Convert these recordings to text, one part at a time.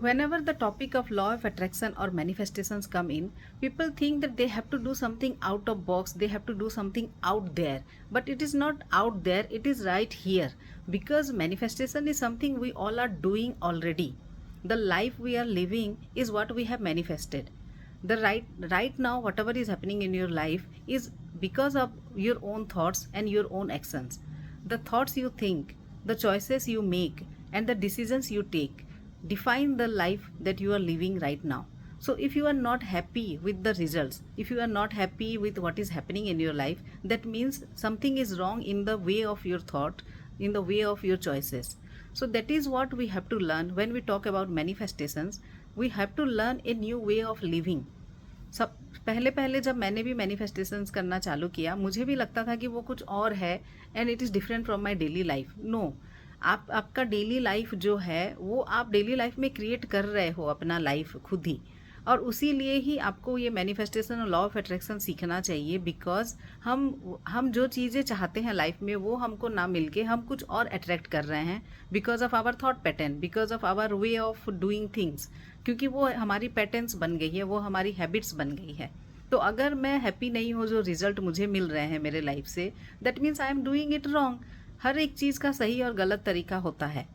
Whenever the topic of law of attraction or manifestations come in, people think that they have to do something out of box, they have to do something out there. But it is not out there, it is right here. Because manifestation is something we all are doing already. The life we are living is what we have manifested. The right now whatever is happening in your life is because of your own thoughts and your own actions. The thoughts you think, the choices you make, and the decisions you take define the life that you are living right now. So if you are not happy with the results, if you are not happy with what is happening in your life, that means something is wrong in the way of your thought, in the way of your choices. So that is what we have to learn when we talk about manifestations. We have to learn a new way of living. सब पहले पहले जब मैंने भी manifestations करना चालू किया, मुझे भी लगता था कि वो कुछ और है and it is different from my daily life. No, आपका डेली लाइफ जो है वो आप डेली लाइफ में क्रिएट कर रहे हो अपना लाइफ खुद ही. और उसी लिए ही आपको ये मैनिफेस्टेशन और लॉ ऑफ अट्रैक्शन सीखना चाहिए. बिकॉज हम जो चीज़ें चाहते हैं लाइफ में वो हमको ना मिलके हम कुछ और अट्रैक्ट कर रहे हैं because of our thought pattern, because of our way of doing things. क्योंकि वो हमारी पैटर्न्स बन गई है, वो हमारी हैबिट्स बन गई है. तो अगर मैं हैप्पी नहीं हूँ जो रिजल्ट मुझे मिल रहे हैं मेरे लाइफ से, that means I am doing it wrong. हर एक चीज़ का सही और गलत तरीका होता है.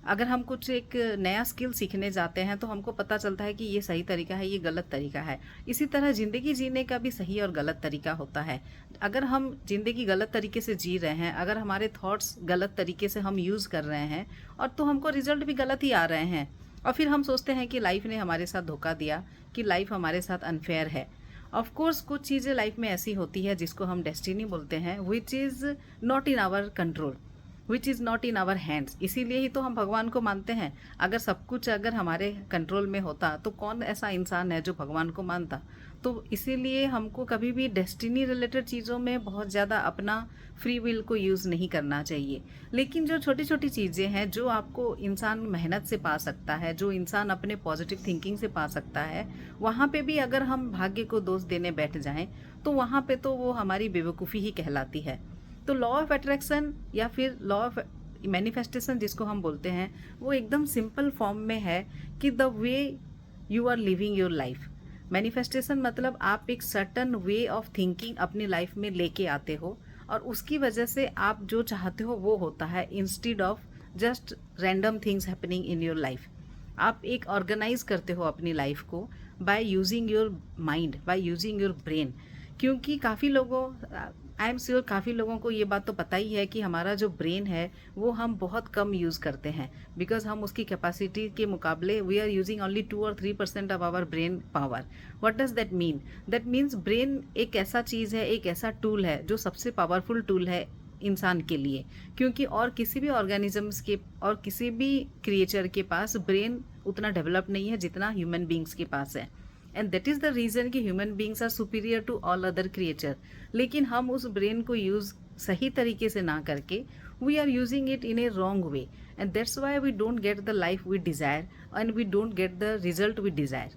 अगर हम कुछ एक नया स्किल सीखने जाते हैं तो हमको पता चलता है कि ये सही तरीका है, ये गलत तरीका है. इसी तरह ज़िंदगी जीने का भी सही और गलत तरीका होता है. अगर हम ज़िंदगी गलत तरीके से जी रहे हैं, अगर हमारे थॉट्स गलत तरीके से हम यूज़ कर रहे हैं और तो हमको रिजल्ट भी गलत ही आ रहे हैं. और फिर हम सोचते हैं कि लाइफ ने हमारे साथ धोखा दिया, कि लाइफ हमारे साथ अनफेयर है. ऑफ कोर्स कुछ चीज़ें लाइफ में ऐसी होती है जिसको हम डेस्टिनी बोलते हैं, which is not in our control, which is not in our hands. इसीलिए ही तो हम भगवान को मानते हैं. अगर सब कुछ अगर हमारे कंट्रोल में होता तो कौन ऐसा इंसान है जो भगवान को मानता. तो इसीलिए हमको कभी भी डेस्टिनी रिलेटेड चीज़ों में बहुत ज़्यादा अपना फ्री विल को यूज़ नहीं करना चाहिए. लेकिन जो छोटी छोटी चीज़ें हैं जो आपको इंसान मेहनत से पा सकता है, जो इंसान अपने पॉजिटिव थिंकिंग से पा सकता है, वहाँ पे भी अगर हम भाग्य को दोष देने बैठ जाएं तो वहाँ पे तो वो हमारी बेवकूफ़ी ही कहलाती है. तो लॉ ऑफ अट्रैक्शन या फिर लॉ ऑफ मैनिफेस्टेशन जिसको हम बोलते हैं, वो एकदम सिंपल फॉर्म में है कि the way you are living your life. Manifestation मतलब आप एक सर्टन वे ऑफ थिंकिंग अपनी लाइफ में लेके आते हो और उसकी वजह से आप जो चाहते हो वो होता है, instead of just random things happening in your life. आप एक ऑर्गेनाइज करते हो अपनी लाइफ को by using your mind, by using your brain. क्योंकि काफ़ी लोगों, आई एम श्योर काफ़ी लोगों को ये बात तो पता ही है कि हमारा जो ब्रेन है वो हम बहुत कम यूज़ करते हैं. बिकॉज हम उसकी कैपेसिटी के मुकाबले वी आर यूजिंग ओनली 2 और 3% of our brain power. What does that mean? That means brain एक ऐसा चीज़ है, एक ऐसा टूल है जो सबसे पावरफुल टूल है इंसान के लिए. क्योंकि और किसी भी ऑर्गेनिजम्स के और किसी भी क्रिएचर के पास ब्रेन उतना डेवलप नहीं है जितना ह्यूमन बींग्स के पास है. And that is the reason कि human beings are superior to all other creature. लेकिन हम उस ब्रेन को यूज़ सही तरीके से ना करके we are using it in a wrong way, and that's why we don't get the life we desire and we don't get the result we desire.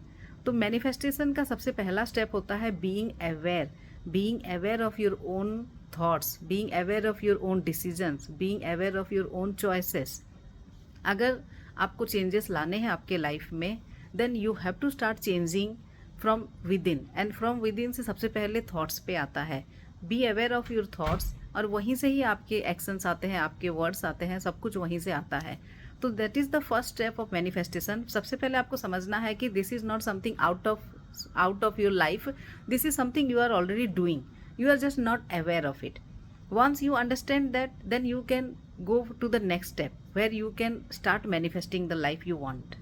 तो मैनिफेस्टेशन का सबसे पहला स्टेप होता है being aware of your own thoughts, being aware of your own decisions, being aware of your own choices. अगर आपको changes लाने हैं आपके लाइफ में, then you have to start changing from with in. And from with in से सबसे पहले thoughts पे आता है. Be aware of your thoughts, और वहीं से ही आपके एक्शंस आते हैं, आपके वर्ड्स आते हैं, सब कुछ वहीं से आता है. तो that is the first step of manifestation. सबसे पहले आपको समझना है कि this is not something out of your life, this is something you are already doing, you are just not aware of it. Once you understand that, then you can go to the next step where you can start manifesting the life you want.